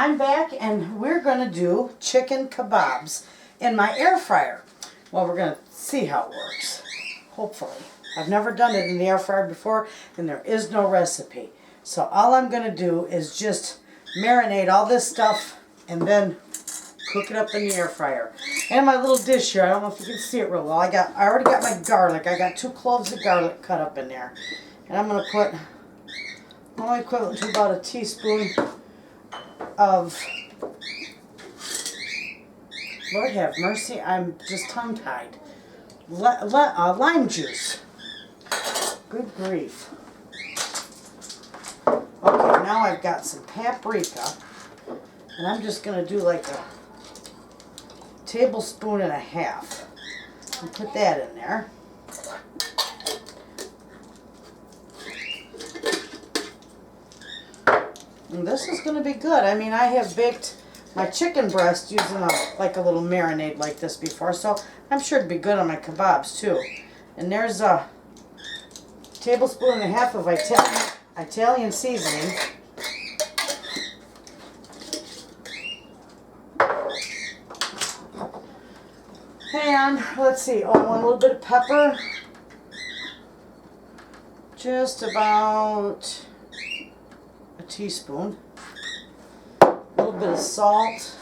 I'm back and we're going to do chicken kebabs in my air fryer. Well, we're going to see how it works, hopefully. I've never done it in the air fryer before and there is no recipe. So all I'm going to do is just marinate all this stuff and then cook it up in the air fryer. And my little dish here, I don't know if you can see it real well. I already got my garlic. I got 2 cloves of garlic cut up in there. And I'm going to put only equivalent to about a teaspoon of, Lord have mercy, I'm just tongue-tied, lime juice. Good grief. Okay, now I've got some paprika, and I'm just going to do like a tablespoon and a half and put that in there. And this is going to be good. I mean, I have baked my chicken breast using like a little marinade like this before, so I'm sure it'd be good on my kebabs too. And there's a tablespoon and a half of Italian seasoning. And let's see, I want a little bit of pepper. Just about a teaspoon. A little bit of salt.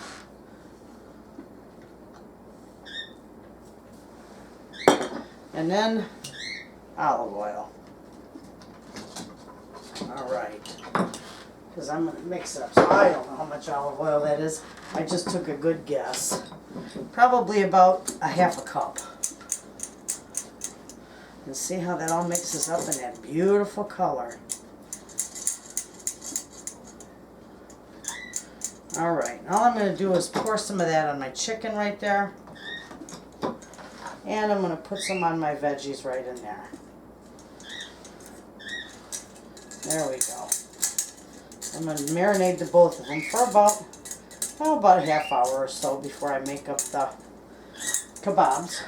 And then olive oil. Alright. Because I'm going to mix it up. So I don't know how much olive oil that is. I just took a good guess. Probably about a half a cup. And see how that all mixes up in that beautiful color. Alright, all I'm going to do is pour some of that on my chicken right there. And I'm going to put some on my veggies right in there. There we go. I'm going to marinate the both of them for about a half hour or so before I make up the kebabs.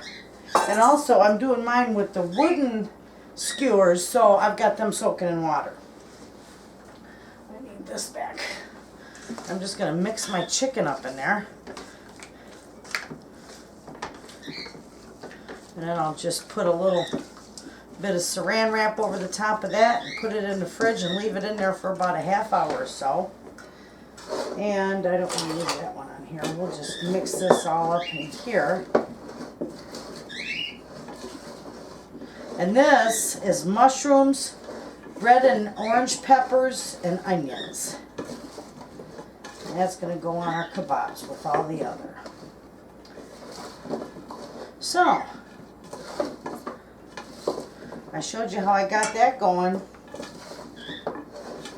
And also I'm doing mine with the wooden skewers, so I've got them soaking in water. I need this back. I'm just going to mix my chicken up in there. And then I'll just put a little bit of saran wrap over the top of that and put it in the fridge and leave it in there for about a half hour or so. And I don't want to leave that one on here. We'll just mix this all up in here. And this is mushrooms, red and orange peppers, and onions. And that's going to go on our kebabs with all the other. So, I showed you how I got that going.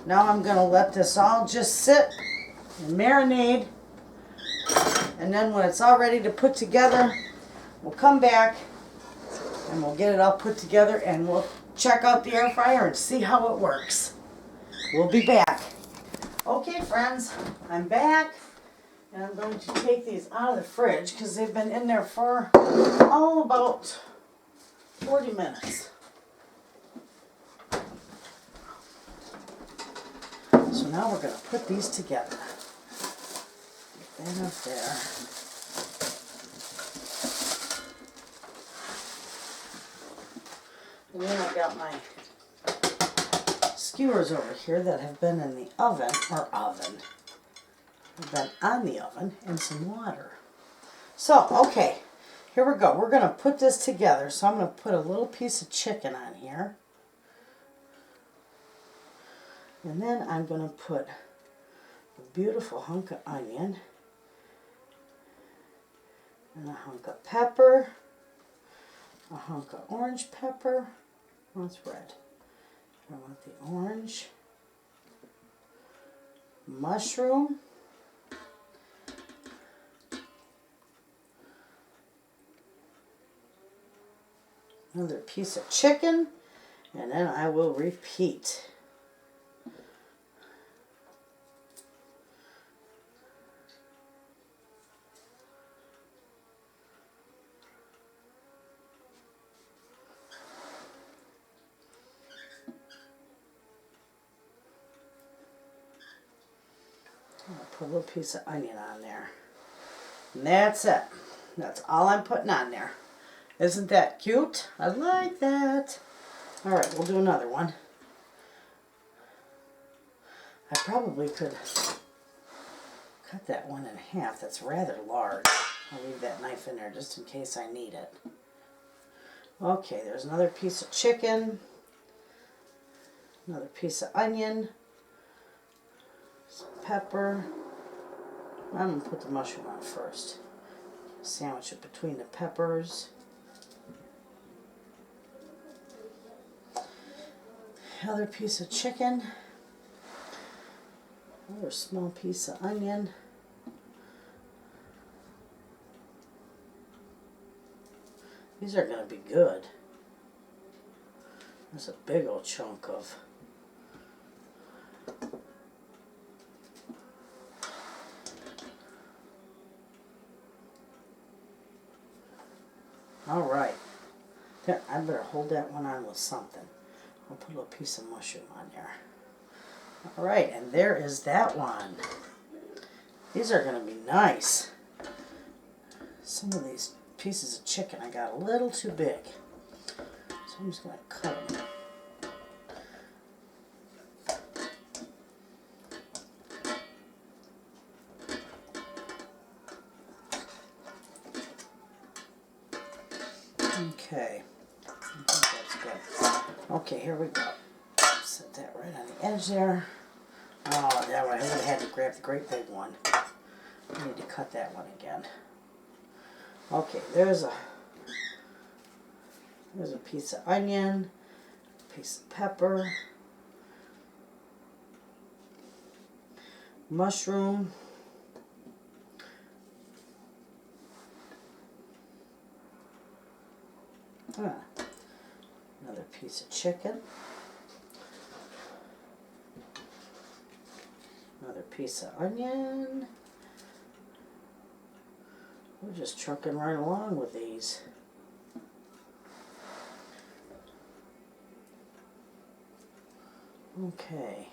Now I'm going to let this all just sit and marinate. And then when it's all ready to put together, we'll come back and we'll get it all put together and we'll check out the air fryer and see how it works. We'll be back. Okay, friends, I'm back. And I'm going to take these out of the fridge because they've been in there for about 40 minutes. So now we're going to put these together. Get that up there. And then I've got my skewers over here that have been in the oven, have been on the oven, and some water. So, okay, here we go. We're going to put this together. So I'm going to put a little piece of chicken on here. And then I'm going to put a beautiful hunk of onion. And a hunk of pepper. A hunk of orange pepper. Oh, it's red. I want the orange. Mushroom. Another piece of chicken. And then I will repeat. Put a little piece of onion on there. And that's it. That's all I'm putting on there. Isn't that cute? I like that. All right, we'll do another one. I probably could cut that one in half. That's rather large. I'll leave that knife in there just in case I need it. Okay, there's another piece of chicken. Another piece of onion. Some pepper. I'm going to put the mushroom on first. Sandwich it between the peppers. Another piece of chicken. Another small piece of onion. These are going to be good. There's a big old chunk of Alright. There, I better hold that one on with something. I'll put a little piece of mushroom on there. Alright, and there is that one. These are going to be nice. Some of these pieces of chicken I got a little too big. So I'm just going to cut them. Okay, I think that's good. Okay, here we go. Set that right on the edge there. Oh, that one, I would have had to grab the great big one. I need to cut that one again. Okay, there's a piece of onion, a piece of pepper, mushroom, another piece of chicken, another piece of onion. We're just trucking right along with these. Okay.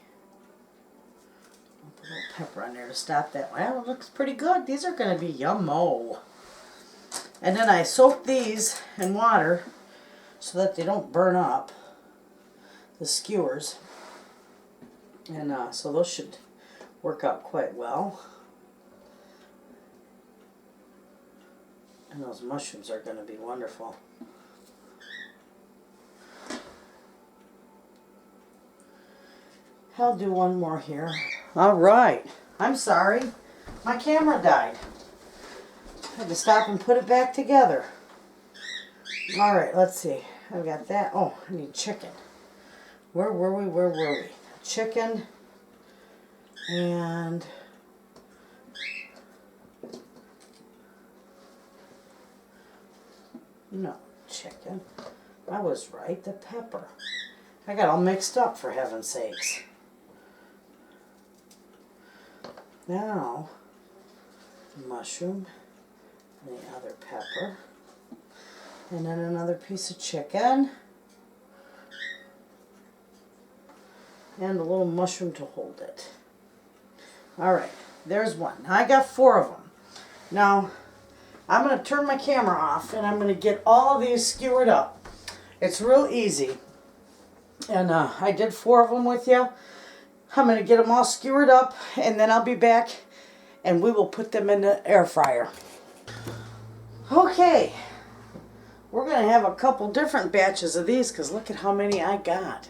I'll put a little pepper on there to stop that. Well, it looks pretty good. These are going to be yummo. And then I soak these in water so that they don't burn up, the skewers. And so those should work out quite well. And those mushrooms are going to be wonderful. I'll do one more here. All right. I'm sorry. My camera died. I had to stop and put it back together. All right, let's see. I've got that. Oh, I need chicken. Where were we? Where were we? Chicken and no, chicken. I was right, the pepper. I got all mixed up, for heaven's sakes. Now, the mushroom, and the other pepper, and then another piece of chicken, and a little mushroom to hold it. Alright, there's one. Now I got 4 of them. Now, I'm going to turn my camera off and I'm going to get all of these skewered up. It's real easy. And I did 4 of them with you. I'm going to get them all skewered up and then I'll be back and we will put them in the air fryer. Okay. We're going to have a couple different batches of these because look at how many I got.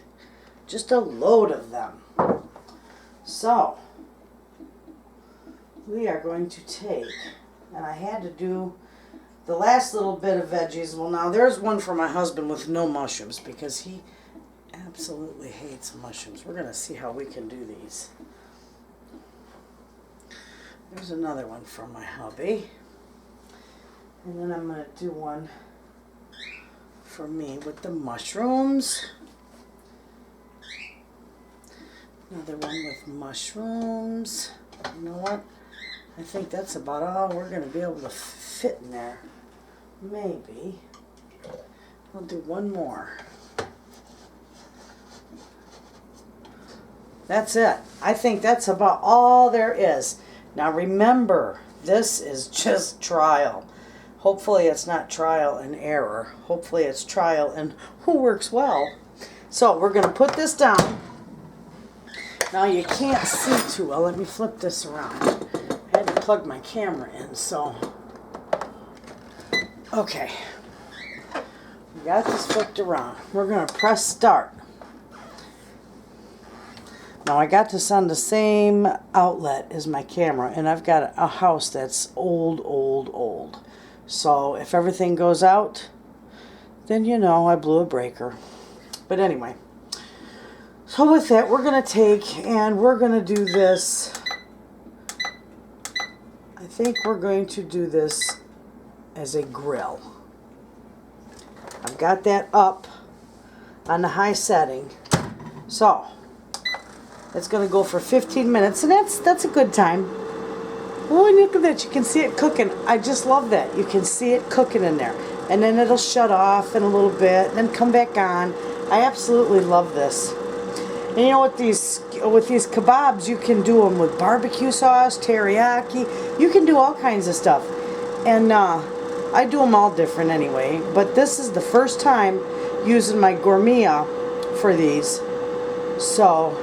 Just a load of them. So, we are going to take... And I had to do the last little bit of veggies. Well, now there's one for my husband with no mushrooms because he absolutely hates mushrooms. We're going to see how we can do these. There's another one for my hubby. And then I'm going to do one for me with the mushrooms. Another one with mushrooms. You know what? I think that's about all we're going to be able to fit in there. Maybe. I'll do one more. That's it. I think that's about all there is. Now remember, this is just trial. Hopefully it's not trial and error. Hopefully it's trial and who works well. So we're going to put this down. Now you can't see too well. Let me flip this around. I had to plug my camera in, so. Okay. We got this flipped around. We're going to press start. Now I got this on the same outlet as my camera, and I've got a house that's old. So if everything goes out, then you know I blew a breaker. But anyway, so with that, we're going to take and we're going to do this. I think we're going to do this as a grill. I've got that up on the high setting. So it's going to go for 15 minutes, and that's a good time. Oh, and look at that. You can see it cooking. I just love that. You can see it cooking in there. And then it'll shut off in a little bit, and then come back on. I absolutely love this. And you know, with these kebabs, you can do them with barbecue sauce, teriyaki. You can do all kinds of stuff. And I do them all different anyway. But this is the first time using my gourmet for these. So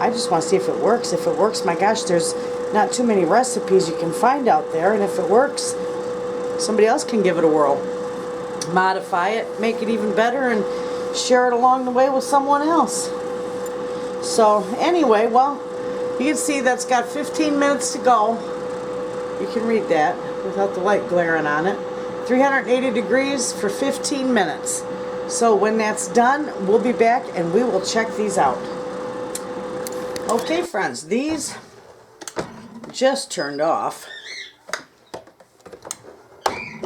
I just want to see if it works. If it works, my gosh, there's not too many recipes you can find out there. And if it works, somebody else can give it a whirl. Modify it, make it even better, and share it along the way with someone else. So anyway, well, you can see that's got 15 minutes to go. You can read that without the light glaring on it. 380 degrees for 15 minutes. So when that's done, we'll be back and we will check these out. Okay, friends, these just turned off.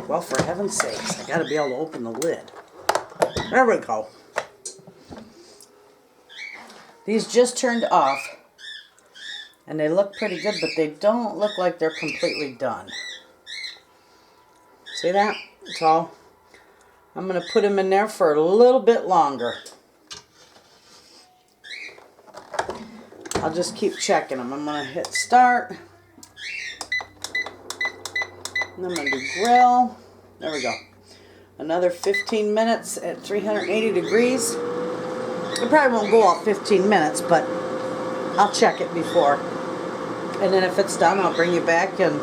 Well, for heaven's sakes, I gotta be able to open the lid. There we go. These just turned off, and they look pretty good, but they don't look like they're completely done. See that? So I'm gonna put them in there for a little bit longer. I'll just keep checking them. I'm going to hit start. And I'm going to do grill. There we go. Another 15 minutes at 380 degrees. It probably won't go all 15 minutes, but I'll check it before. And then if it's done, I'll bring you back and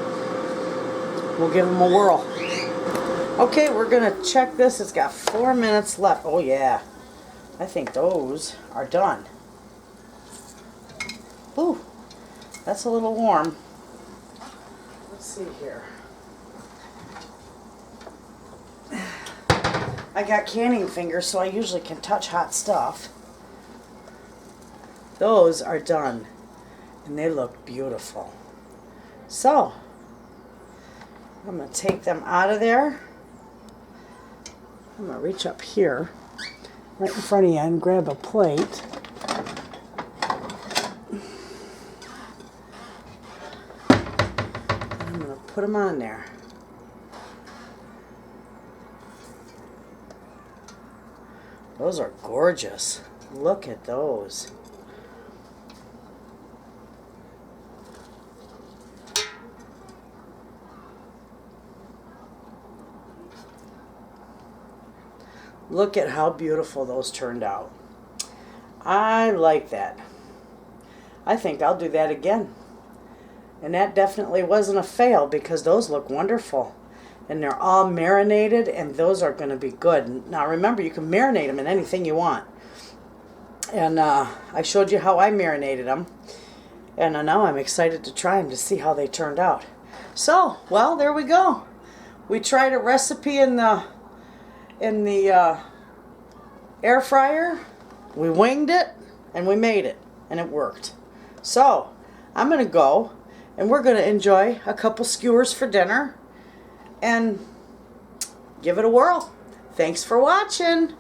we'll give them a whirl. Okay, we're going to check this. It's got 4 minutes left. Oh yeah. I think those are done. Ooh, that's a little warm. Let's see here. I got canning fingers, so I usually can touch hot stuff. Those are done, and they look beautiful. So, I'm going to take them out of there. I'm going to reach up here, right in front of you, and grab a plate. Put them on there. Those are gorgeous. Look at those. Look at how beautiful those turned out. I like that. I think I'll do that again. And that definitely wasn't a fail because those look wonderful. And they're all marinated, and those are going to be good. Now remember, you can marinate them in anything you want. And I showed you how I marinated them. And now I'm excited to try them to see how they turned out. So, well, there we go. We tried a recipe in the air fryer. We winged it, and we made it. And it worked. So, I'm going to go. And we're going to enjoy a couple skewers for dinner and give it a whirl. Thanks for watching.